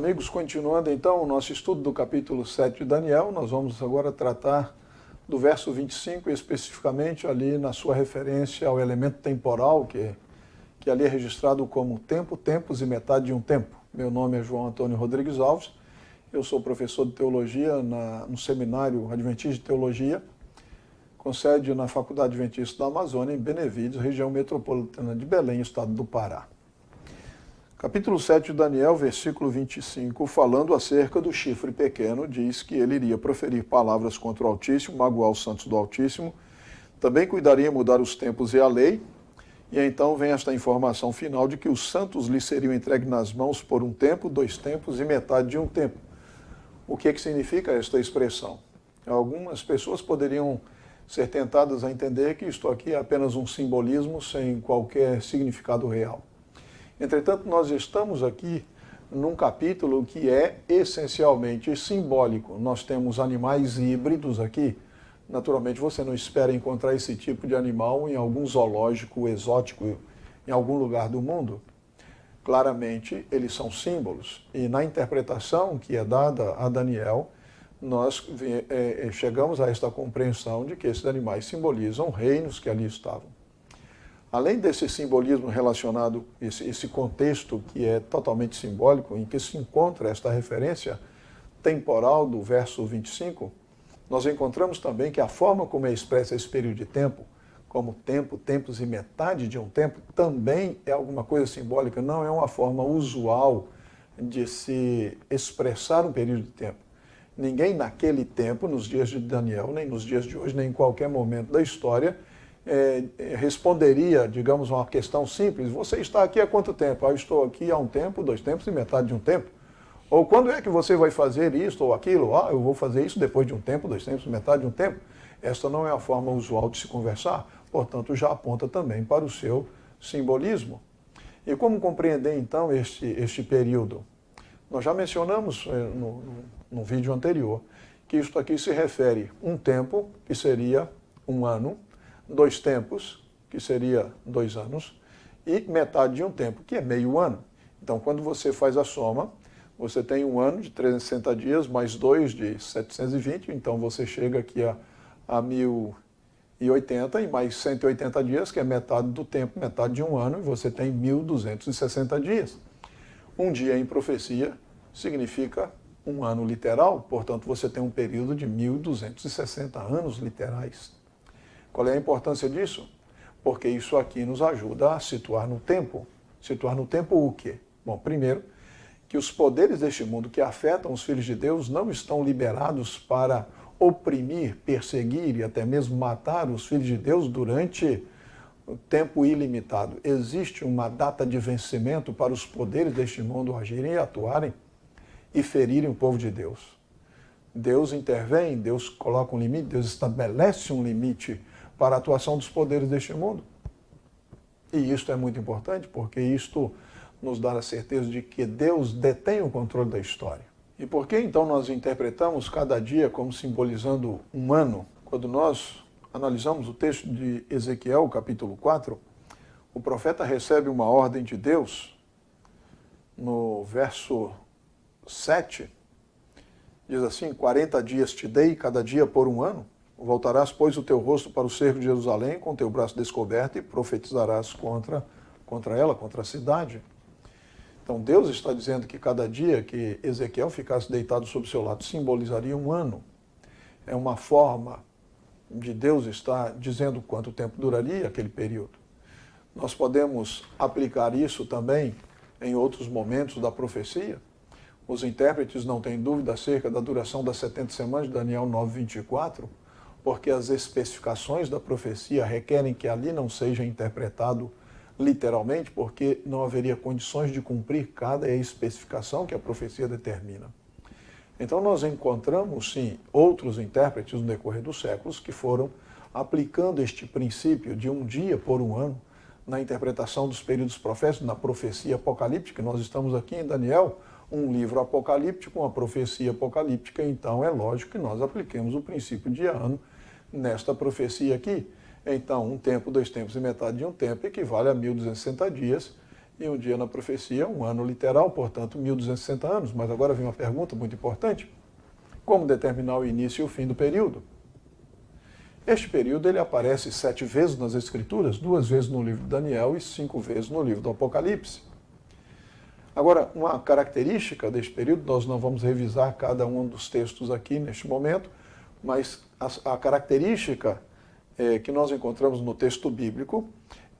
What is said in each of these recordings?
amigos, continuando então o nosso estudo do capítulo 7 de Daniel, nós vamos agora tratar do verso 25, especificamente ali na sua referência ao elemento temporal, que ali é registrado como tempo, tempos e metade de um tempo. Meu nome é João Antônio Rodrigues Alves, eu sou professor de teologia no Seminário Adventista de Teologia, com sede na Faculdade Adventista da Amazônia, em Benevides, região metropolitana de Belém, estado do Pará. Capítulo 7 de Daniel, versículo 25, falando acerca do chifre pequeno, diz que ele iria proferir palavras contra o Altíssimo, magoar os santos do Altíssimo, também cuidaria em mudar os tempos e a lei, e então vem esta informação final de que os santos lhe seriam entregues nas mãos por um tempo, 2 tempos e metade de um tempo. O que significa esta expressão? Algumas pessoas poderiam ser tentadas a entender que isto aqui é apenas um simbolismo sem qualquer significado real. Entretanto, nós estamos aqui num capítulo que é essencialmente simbólico. Nós temos animais híbridos aqui. Naturalmente, você não espera encontrar esse tipo de animal em algum zoológico exótico em algum lugar do mundo. Claramente, eles são símbolos. E na interpretação que é dada a Daniel, nós chegamos a esta compreensão de que esses animais simbolizam reinos que ali estavam. Além desse simbolismo relacionado, esse contexto que é totalmente simbólico, em que se encontra esta referência temporal do verso 25, nós encontramos também que a forma como é expressa esse período de tempo, como tempo, tempos e metade de um tempo, também é alguma coisa simbólica, não é uma forma usual de se expressar um período de tempo. Ninguém naquele tempo, nos dias de Daniel, nem nos dias de hoje, nem em qualquer momento da história, responderia, digamos, uma questão simples: você está aqui há quanto tempo? Eu estou aqui há um tempo, 2 tempos e metade de um tempo. Ou quando é que você vai fazer isto ou aquilo? Eu vou fazer isso depois de um tempo, 2 tempos e metade de um tempo. Esta não é a forma usual de se conversar, portanto já aponta também para o seu simbolismo. E como compreender então este período? Nós já mencionamos no vídeo anterior que isto aqui se refere a um tempo, que seria um ano, 2 tempos, que seria 2 anos, e metade de um tempo, que é meio ano. Então, quando você faz a soma, você tem um ano de 360 dias, mais 2 de 720, então você chega aqui a 1080, e mais 180 dias, que é metade do tempo, metade de um ano, e você tem 1260 dias. Um dia em profecia significa um ano literal, portanto, você tem um período de 1260 anos literais. Qual é a importância disso? Porque isso aqui nos ajuda a situar no tempo. Situar no tempo o quê? Bom, primeiro, que os poderes deste mundo que afetam os filhos de Deus não estão liberados para oprimir, perseguir e até mesmo matar os filhos de Deus durante tempo ilimitado. Existe uma data de vencimento para os poderes deste mundo agirem e atuarem e ferirem o povo de Deus. Deus intervém, Deus coloca um limite, Deus estabelece um limite para a atuação dos poderes deste mundo. E isto é muito importante, porque isto nos dá a certeza de que Deus detém o controle da história. E por que então nós interpretamos cada dia como simbolizando um ano? Quando nós analisamos o texto de Ezequiel, capítulo 4, o profeta recebe uma ordem de Deus, no verso 7, diz assim: 40 dias te dei, cada dia por um ano. Voltarás, pois, o teu rosto para o cerco de Jerusalém, com o teu braço descoberto, e profetizarás contra ela, contra a cidade. Então Deus está dizendo que cada dia que Ezequiel ficasse deitado sobre o seu lado simbolizaria um ano. É uma forma de Deus estar dizendo quanto tempo duraria aquele período. Nós podemos aplicar isso também em outros momentos da profecia. Os intérpretes não têm dúvida acerca da duração das 70 semanas de Daniel 9:24, porque as especificações da profecia requerem que ali não seja interpretado literalmente, porque não haveria condições de cumprir cada especificação que a profecia determina. Então nós encontramos, sim, outros intérpretes no decorrer dos séculos que foram aplicando este princípio de um dia por um ano na interpretação dos períodos proféticos, na profecia apocalíptica. Nós estamos aqui em Daniel, um livro apocalíptico, uma profecia apocalíptica, então é lógico que nós apliquemos o princípio de ano nesta profecia aqui. Então, um tempo, 2 tempos e metade de um tempo equivale a 1260 dias, e um dia na profecia, um ano literal, portanto, 1260 anos. Mas agora vem uma pergunta muito importante. Como determinar o início e o fim do período? Este período ele aparece 7 vezes nas Escrituras, 2 vezes no livro de Daniel e 5 vezes no livro do Apocalipse. Agora, uma característica deste período, nós não vamos revisar cada um dos textos aqui neste momento, mas a característica que nós encontramos no texto bíblico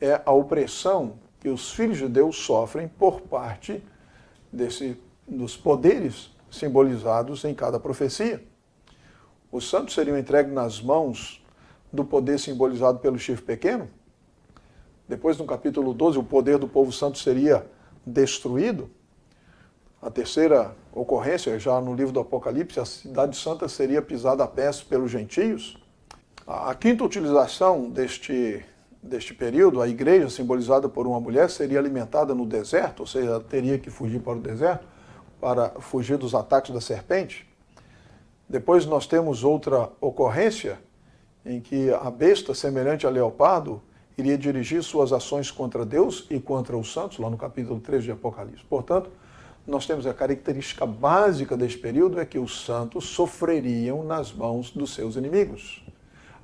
é a opressão que os filhos de Deus sofrem por parte dos poderes simbolizados em cada profecia. Os santos seriam entregues nas mãos do poder simbolizado pelo chifre pequeno. Depois, no capítulo 12, o poder do povo santo seria destruído. A terceira ocorrência, já no livro do Apocalipse, a cidade santa seria pisada a pés pelos gentios. A quinta utilização deste período, a igreja, simbolizada por uma mulher, seria alimentada no deserto, ou seja, ela teria que fugir para o deserto para fugir dos ataques da serpente. Depois nós temos outra ocorrência em que a besta, semelhante a leopardo, iria dirigir suas ações contra Deus e contra os santos, lá no capítulo 13 de Apocalipse. Portanto, nós temos a característica básica deste período é que os santos sofreriam nas mãos dos seus inimigos.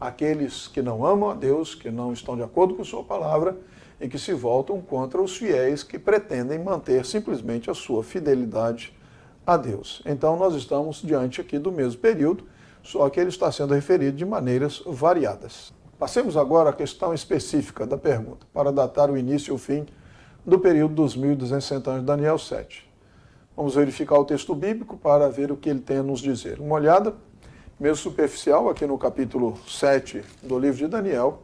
Aqueles que não amam a Deus, que não estão de acordo com sua palavra e que se voltam contra os fiéis que pretendem manter simplesmente a sua fidelidade a Deus. Então nós estamos diante aqui do mesmo período, só que ele está sendo referido de maneiras variadas. Passemos agora à questão específica da pergunta, para datar o início e o fim do período dos 1260 anos de Daniel 7. Vamos verificar o texto bíblico para ver o que ele tem a nos dizer. Uma olhada, mesmo superficial, aqui no capítulo 7 do livro de Daniel,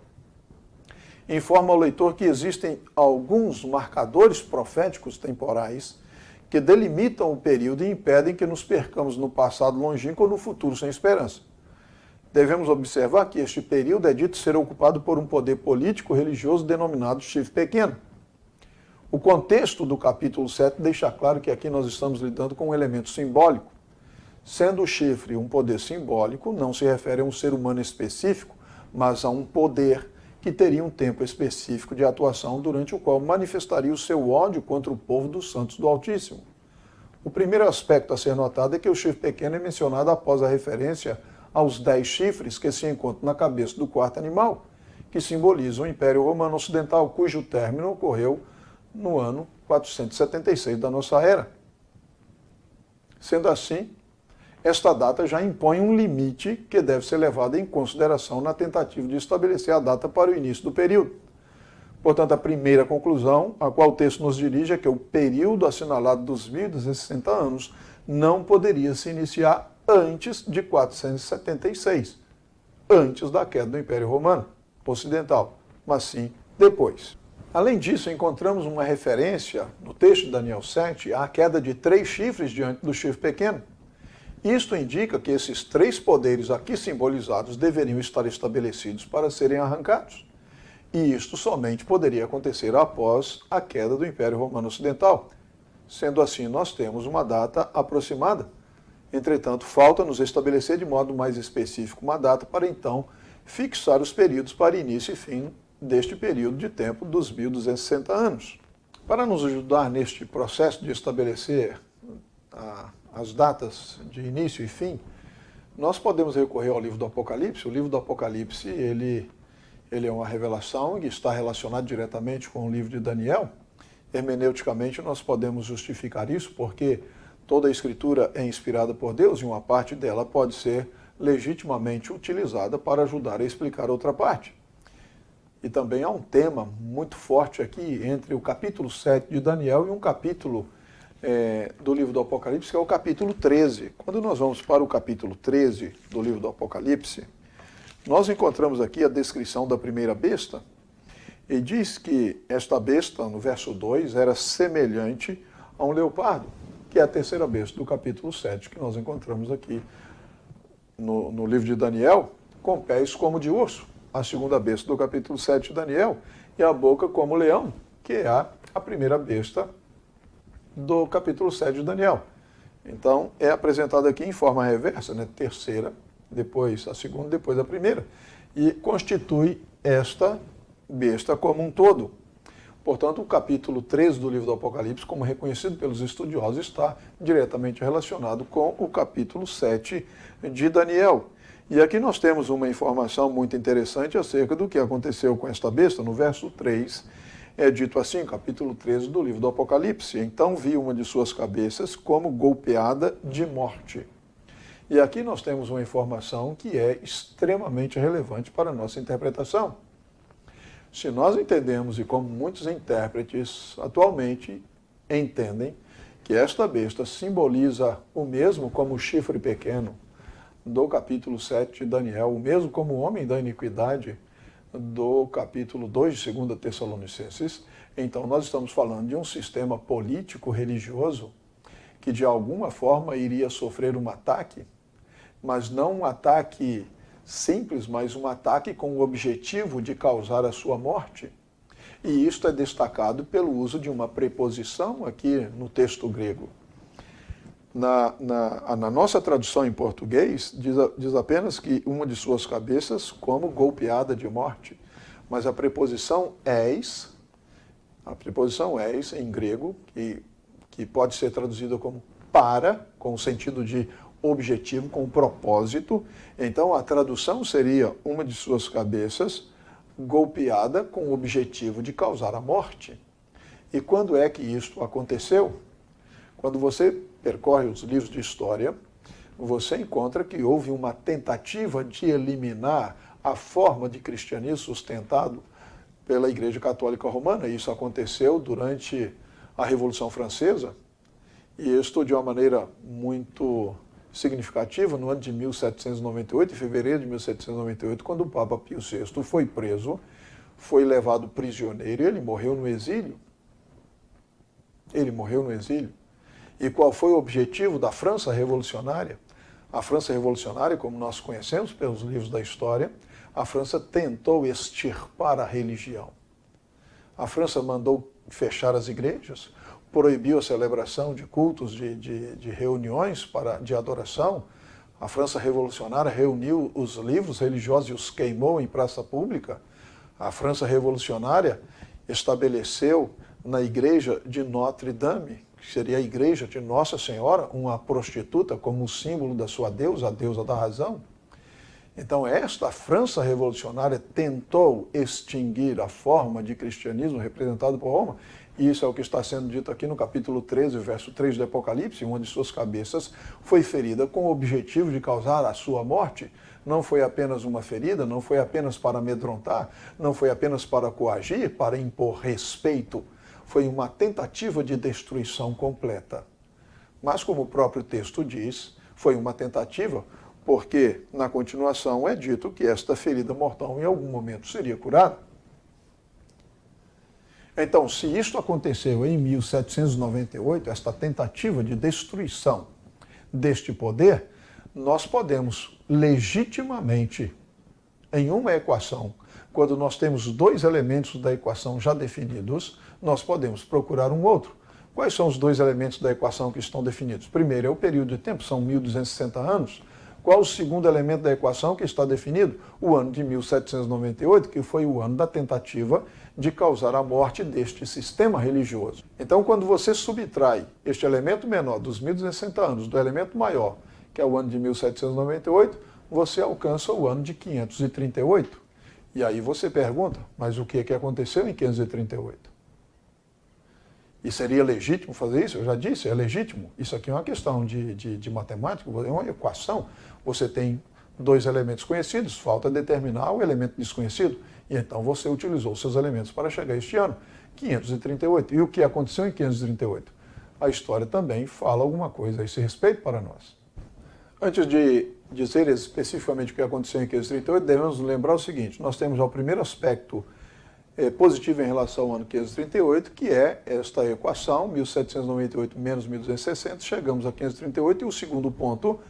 informa ao leitor que existem alguns marcadores proféticos temporais que delimitam o período e impedem que nos percamos no passado longínquo ou no futuro sem esperança. Devemos observar que este período é dito ser ocupado por um poder político-religioso denominado chifre pequeno. O contexto do capítulo 7 deixa claro que aqui nós estamos lidando com um elemento simbólico. Sendo o chifre um poder simbólico, não se refere a um ser humano específico, mas a um poder que teria um tempo específico de atuação durante o qual manifestaria o seu ódio contra o povo dos santos do Altíssimo. O primeiro aspecto a ser notado é que o chifre pequeno é mencionado após a referência aos 10 chifres que se encontram na cabeça do quarto animal, que simbolizam o Império Romano Ocidental, cujo término ocorreu no ano 476 da nossa era. Sendo assim, esta data já impõe um limite que deve ser levado em consideração na tentativa de estabelecer a data para o início do período. Portanto, a primeira conclusão a qual o texto nos dirige é que o período assinalado dos 1260 anos não poderia se iniciar antes de 476, antes da queda do Império Romano Ocidental, mas sim depois. Além disso, encontramos uma referência no texto de Daniel 7 à queda de 3 chifres diante do chifre pequeno. Isto indica que esses 3 poderes aqui simbolizados deveriam estar estabelecidos para serem arrancados. E isto somente poderia acontecer após a queda do Império Romano Ocidental. Sendo assim, nós temos uma data aproximada. Entretanto, falta-nos estabelecer de modo mais específico uma data para então fixar os períodos para início e fim deste período de tempo dos 1260 anos. Para nos ajudar neste processo de estabelecer as datas de início e fim, nós podemos recorrer ao livro do Apocalipse. O livro do Apocalipse, ele é uma revelação que está relacionado diretamente com o livro de Daniel. Hermeneuticamente, nós podemos justificar isso porque toda a Escritura é inspirada por Deus e uma parte dela pode ser legitimamente utilizada para ajudar a explicar outra parte. E também há um tema muito forte aqui entre o capítulo 7 de Daniel e um capítulo do livro do Apocalipse, que é o capítulo 13. Quando nós vamos para o capítulo 13 do livro do Apocalipse, nós encontramos aqui a descrição da primeira besta, e diz que esta besta, no verso 2, era semelhante a um leopardo, que é a terceira besta do capítulo 7, que nós encontramos aqui no livro de Daniel, com pés como de urso. A segunda besta do capítulo 7 de Daniel, e a boca como leão, que é a primeira besta do capítulo 7 de Daniel. Então, é apresentado aqui em forma reversa, né? Terceira, depois a segunda, depois a primeira, e constitui esta besta como um todo. Portanto, o capítulo 13 do livro do Apocalipse, como reconhecido pelos estudiosos, está diretamente relacionado com o capítulo 7 de Daniel. E aqui nós temos uma informação muito interessante acerca do que aconteceu com esta besta. No verso 3 é dito assim, capítulo 13 do livro do Apocalipse: então vi uma de suas cabeças como golpeada de morte. E aqui nós temos uma informação que é extremamente relevante para a nossa interpretação. Se nós entendemos, e como muitos intérpretes atualmente entendem, que esta besta simboliza o mesmo como o chifre pequeno do capítulo 7 de Daniel, o mesmo como o homem da iniquidade do capítulo 2 de 2 Tessalonicenses, então nós estamos falando de um sistema político-religioso que de alguma forma iria sofrer um ataque, mas não um ataque simples, mas um ataque com o objetivo de causar a sua morte. E isto é destacado pelo uso de uma preposição aqui no texto grego. Na nossa tradução em português, diz apenas que uma de suas cabeças como golpeada de morte. Mas a preposição eis em grego, que pode ser traduzida como para, com o sentido de objetivo, com propósito. Então a tradução seria uma de suas cabeças golpeada com o objetivo de causar a morte. E quando é que isto aconteceu? Quando você percorre os livros de história, você encontra que houve uma tentativa de eliminar a forma de cristianismo sustentado pela Igreja Católica Romana. Isso aconteceu durante a Revolução Francesa, e isto de uma maneira muito significativa no ano de 1798, em fevereiro de 1798, quando o Papa Pio VI foi preso, foi levado prisioneiro e ele morreu no exílio. Ele morreu no exílio. E qual foi o objetivo da França revolucionária? A França revolucionária, como nós conhecemos pelos livros da história, a França tentou extirpar a religião. A França mandou fechar as igrejas, proibiu a celebração de cultos, de reuniões de adoração. A França revolucionária reuniu os livros religiosos e os queimou em praça pública. A França revolucionária estabeleceu na igreja de Notre-Dame, que seria a igreja de Nossa Senhora, uma prostituta como símbolo da sua deusa, a deusa da razão. Então, esta França revolucionária tentou extinguir a forma de cristianismo representado por Roma, e isso é o que está sendo dito aqui no capítulo 13, verso 3 do Apocalipse: uma de suas cabeças foi ferida com o objetivo de causar a sua morte. Não foi apenas uma ferida, não foi apenas para amedrontar, não foi apenas para coagir, para impor respeito. Foi uma tentativa de destruição completa. Mas, como o próprio texto diz, foi uma tentativa porque, na continuação, é dito que esta ferida mortal em algum momento seria curada. Então, se isto aconteceu em 1798, esta tentativa de destruição deste poder, nós podemos legitimamente, em uma equação, quando nós temos dois elementos da equação já definidos, nós podemos procurar um outro. Quais são os dois elementos da equação que estão definidos? Primeiro é o período de tempo, são 1260 anos. Qual o segundo elemento da equação que está definido? O ano de 1798, que foi o ano da tentativa de causar a morte deste sistema religioso. Então, quando você subtrai este elemento menor dos 1260 anos do elemento maior, que é o ano de 1798, você alcança o ano de 538. E aí você pergunta, mas o que aconteceu em 538? E seria legítimo fazer isso? Eu já disse, é legítimo. Isso aqui é uma questão de matemática, é uma equação. Você tem dois elementos conhecidos, falta determinar o elemento desconhecido. E então você utilizou seus elementos para chegar a este ano, 538. E o que aconteceu em 538? A história também fala alguma coisa a esse respeito para nós. Antes de dizer especificamente o que aconteceu em 538, devemos lembrar o seguinte: nós temos já o primeiro aspecto positivo em relação ao ano 538, que é esta equação, 1798 menos 1260, chegamos a 538, e o segundo ponto,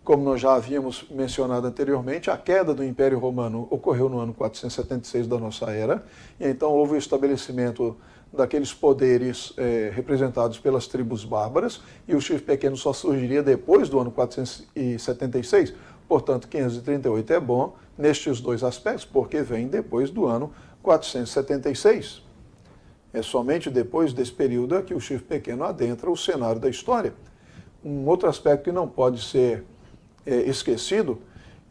como nós já havíamos mencionado anteriormente, a queda do Império Romano ocorreu no ano 476 da nossa era, e então houve o estabelecimento daqueles poderes representados pelas tribos bárbaras, e o chifre pequeno só surgiria depois do ano 476, portanto 538 é bom nestes dois aspectos, porque vem depois do ano 476. É somente depois desse período que o chifre pequeno adentra o cenário da história. Um outro aspecto que não pode ser esquecido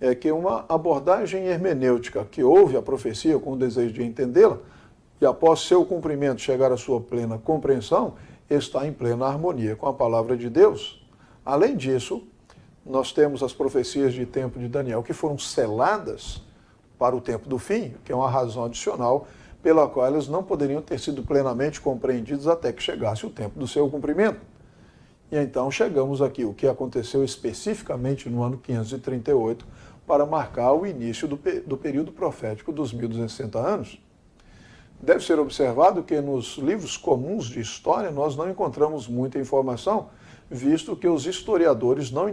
é que uma abordagem hermenêutica que ouve a profecia com o desejo de entendê-la e após seu cumprimento chegar à sua plena compreensão, está em plena harmonia com a palavra de Deus. Além disso, nós temos as profecias de tempo de Daniel que foram seladas para o tempo do fim, que é uma razão adicional pela qual elas não poderiam ter sido plenamente compreendidas até que chegasse o tempo do seu cumprimento. E então chegamos aqui, o que aconteceu especificamente no ano 538, para marcar o início do período profético dos 1260 anos. Deve ser observado que nos livros comuns de história nós não encontramos muita informação, visto que os historiadores não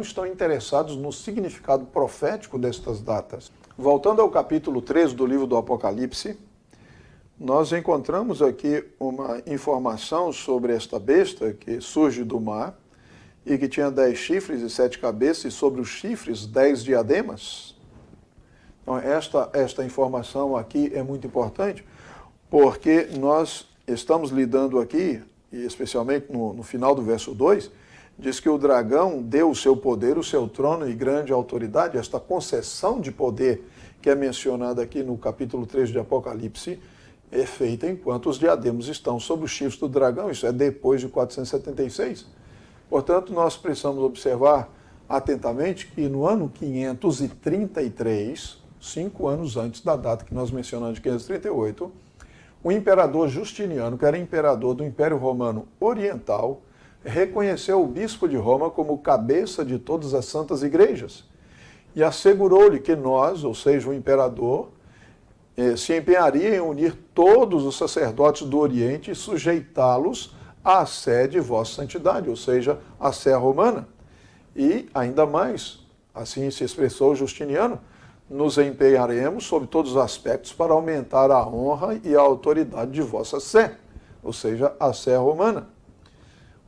estão interessados no significado profético destas datas. Voltando ao capítulo 13 do livro do Apocalipse, nós encontramos aqui uma informação sobre esta besta que surge do mar e que tinha 10 chifres e 7 cabeças e sobre os chifres 10 diademas. Então, esta informação aqui é muito importante porque nós estamos lidando aqui, e especialmente no final do verso 2, diz que o dragão deu o seu poder, o seu trono e grande autoridade, esta concessão de poder que é mencionada aqui no capítulo 3 de Apocalipse, é feita enquanto os diademas estão sobre os chifres do dragão, isso é depois de 476. Portanto, nós precisamos observar atentamente que no ano 533, 5 anos antes da data que nós mencionamos de 538, o imperador Justiniano, que era imperador do Império Romano Oriental, reconheceu o bispo de Roma como cabeça de todas as santas igrejas e assegurou-lhe que nós, ou seja, o imperador, se empenharia em unir todos os sacerdotes do Oriente e sujeitá-los à sé de vossa santidade, ou seja, à sé romana. E, ainda mais, assim se expressou Justiniano, nos empenharemos sobre todos os aspectos para aumentar a honra e a autoridade de vossa sé, ou seja, a sé romana.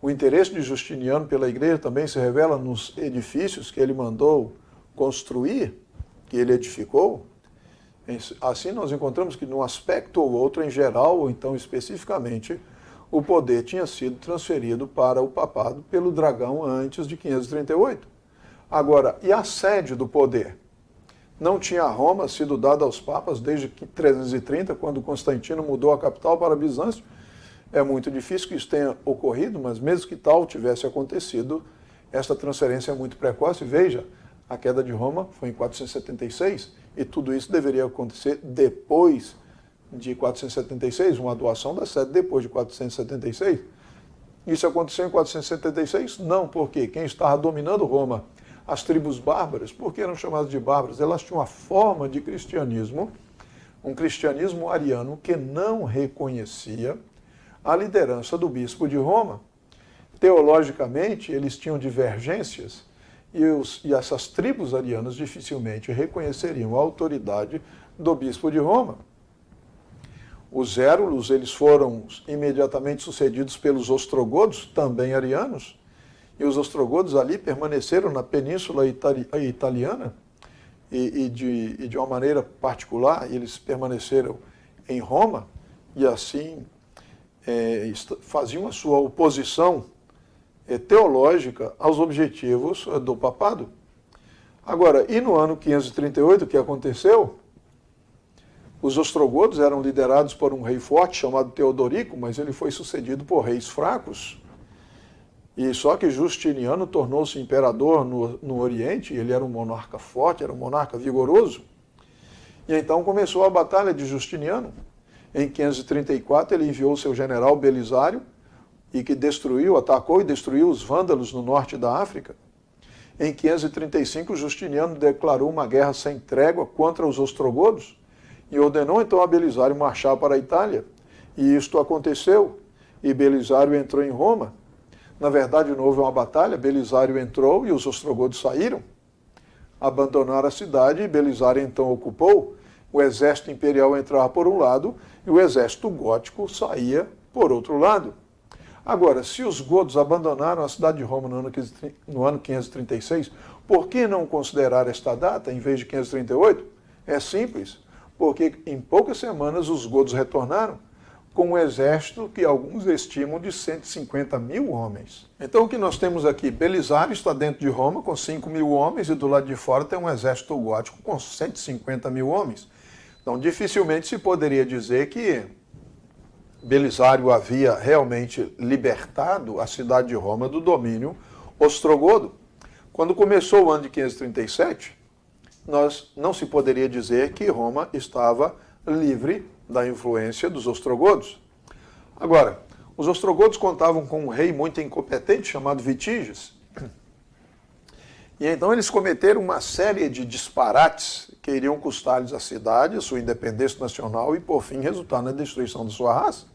O interesse de Justiniano pela igreja também se revela nos edifícios que ele mandou construir, que ele edificou. Assim, nós encontramos que, num aspecto ou outro, em geral, ou então especificamente, o poder tinha sido transferido para o papado pelo dragão antes de 538. Agora, e a sede do poder? Não tinha Roma sido dada aos papas desde 330, quando Constantino mudou a capital para Bizâncio? É muito difícil que isso tenha ocorrido, mas mesmo que tal tivesse acontecido, esta transferência é muito precoce. Veja, a queda de Roma foi em 476, e tudo isso deveria acontecer depois de 476, uma doação da sede depois de 476. Isso aconteceu em 476? Não, porque quem estava dominando Roma, as tribos bárbaras, por que eram chamadas de bárbaras? Elas tinham uma forma de cristianismo, um cristianismo ariano que não reconhecia a liderança do bispo de Roma. Teologicamente, eles tinham divergências, e essas tribos arianas dificilmente reconheceriam a autoridade do bispo de Roma. Os érulos, eles foram imediatamente sucedidos pelos ostrogodos, também arianos, e os ostrogodos ali permaneceram na península italiana, e de uma maneira particular, eles permaneceram em Roma, e assim faziam a sua oposição teológica aos objetivos do papado. Agora, e no ano 538, o que aconteceu? Os ostrogodos eram liderados por um rei forte chamado Teodorico, mas ele foi sucedido por reis fracos. E só que Justiniano tornou-se imperador no Oriente, ele era um monarca forte, era um monarca vigoroso. E então começou a batalha de Justiniano. Em 534, ele enviou seu general Belisário, e que atacou e destruiu os vândalos no norte da África. Em 535, Justiniano declarou uma guerra sem trégua contra os ostrogodos e ordenou então a Belisário marchar para a Itália. E isto aconteceu, e Belisário entrou em Roma. Na verdade, não houve uma batalha, Belisário entrou e os ostrogodos saíram. Abandonaram a cidade e Belisário então ocupou. O exército imperial entrava por um lado e o exército gótico saía por outro lado. Agora, se os godos abandonaram a cidade de Roma no ano 536, por que não considerar esta data em vez de 538? É simples, porque em poucas semanas os godos retornaram. com um exército que alguns estimam de 150 mil homens. Então o que nós temos aqui, Belisário está dentro de Roma com 5 mil homens e do lado de fora tem um exército gótico com 150 mil homens. Então dificilmente se poderia dizer que Belisário havia realmente libertado a cidade de Roma do domínio ostrogodo. Quando começou o ano de 537, não se poderia dizer que Roma estava livre da influência dos ostrogodos. Agora, os ostrogodos contavam com um rei muito incompetente chamado Vitígias. E então eles cometeram uma série de disparates que iriam custar-lhes a cidade, a sua independência nacional e, por fim, resultar na destruição de sua raça.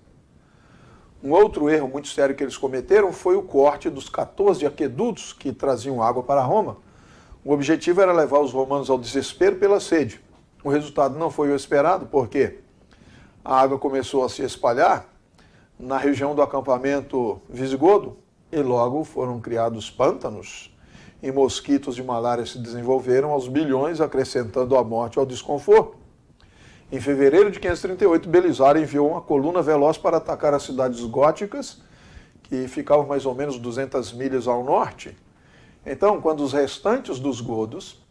Um outro erro muito sério que eles cometeram foi o corte dos 14 aquedutos que traziam água para Roma. O objetivo era levar os romanos ao desespero pela sede. O resultado não foi o esperado, porque a água começou a se espalhar na região do acampamento visigodo e logo foram criados pântanos e mosquitos de malária se desenvolveram aos milhões, acrescentando a morte ao desconforto. Em fevereiro de 538, Belisário enviou uma coluna veloz para atacar as cidades góticas, que ficavam mais ou menos 200 milhas ao norte. Então, quando os restantes dos godos,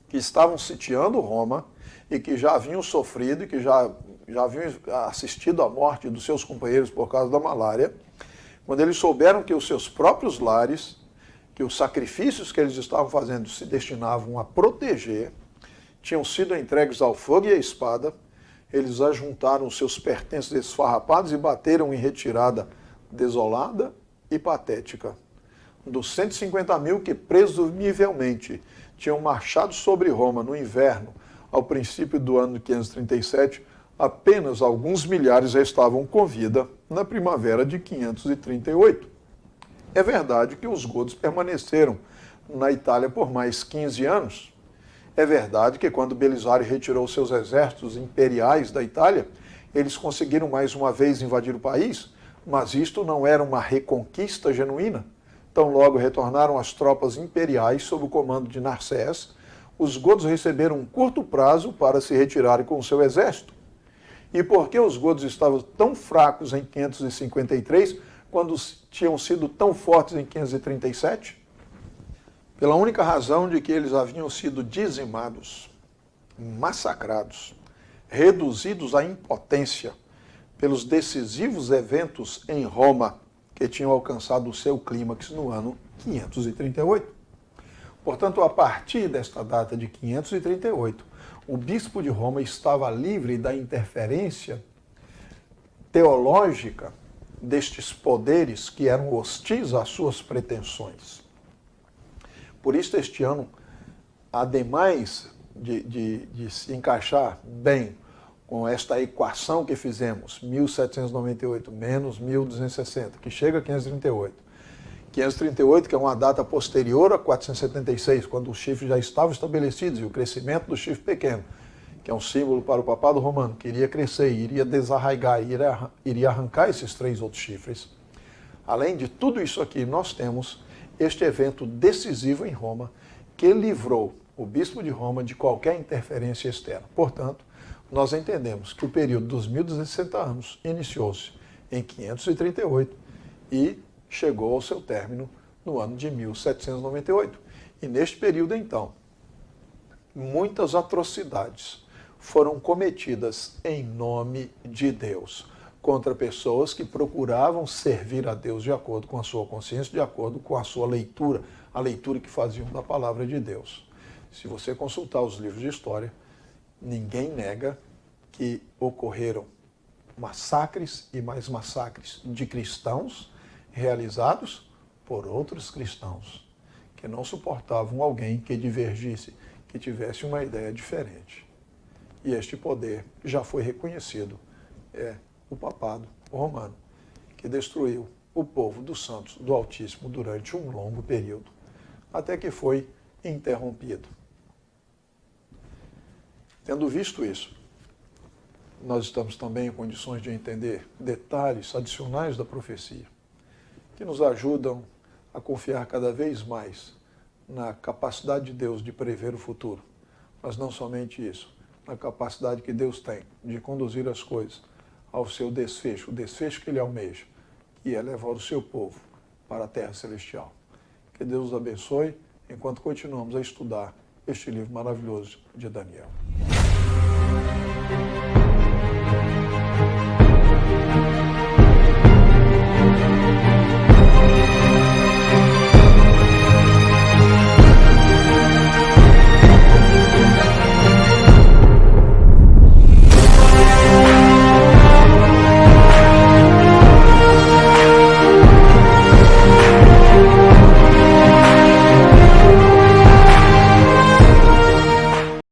que estavam sitiando Roma e que já haviam sofrido e que já haviam assistido à morte dos seus companheiros por causa da malária, quando eles souberam que os seus próprios lares, que os sacrifícios que eles estavam fazendo se destinavam a proteger, tinham sido entregues ao fogo e à espada, eles ajuntaram os seus pertences esfarrapados e bateram em retirada desolada e patética. Dos 150 mil que presumivelmente tinham marchado sobre Roma no inverno, ao princípio do ano de 537, apenas alguns milhares estavam com vida na primavera de 538. É verdade que os godos permaneceram na Itália por mais 15 anos. É verdade que quando Belisário retirou seus exércitos imperiais da Itália, eles conseguiram mais uma vez invadir o país, mas isto não era uma reconquista genuína. Tão logo retornaram as tropas imperiais sob o comando de Narsés, os godos receberam um curto prazo para se retirarem com o seu exército. E por que os godos estavam tão fracos em 553, quando tinham sido tão fortes em 537? Pela única razão de que eles haviam sido dizimados, massacrados, reduzidos à impotência pelos decisivos eventos em Roma que tinham alcançado o seu clímax no ano 538. Portanto, a partir desta data de 538, o bispo de Roma estava livre da interferência teológica destes poderes que eram hostis às suas pretensões. Por isso, este ano, ademais de se encaixar bem com esta equação que fizemos, 1798 menos 1260, que chega a 538. 538, que é uma data posterior a 476, quando os chifres já estavam estabelecidos e o crescimento do chifre pequeno, que é um símbolo para o papado romano, que iria crescer, iria desarraigar, iria arrancar esses 3 outros chifres. Além de tudo isso aqui, nós temos este evento decisivo em Roma, que livrou o bispo de Roma de qualquer interferência externa. Portanto, nós entendemos que o período dos 1260 anos iniciou-se em 538 e chegou ao seu término no ano de 1798. E neste período, então, muitas atrocidades foram cometidas em nome de Deus contra pessoas que procuravam servir a Deus de acordo com a sua consciência, de acordo com a sua leitura, a leitura que faziam da palavra de Deus. Se você consultar os livros de história, ninguém nega que ocorreram massacres e mais massacres de cristãos realizados por outros cristãos que não suportavam alguém que divergisse, que tivesse uma ideia diferente. E este poder já foi reconhecido. É o papado romano, que destruiu o povo dos santos do Altíssimo durante um longo período, até que foi interrompido. Tendo visto isso, nós estamos também em condições de entender detalhes adicionais da profecia, que nos ajudam a confiar cada vez mais na capacidade de Deus de prever o futuro, mas não somente isso, na capacidade que Deus tem de conduzir as coisas ao seu desfecho, o desfecho que ele almeja, que é levar o seu povo para a terra celestial. Que Deus os abençoe enquanto continuamos a estudar este livro maravilhoso de Daniel.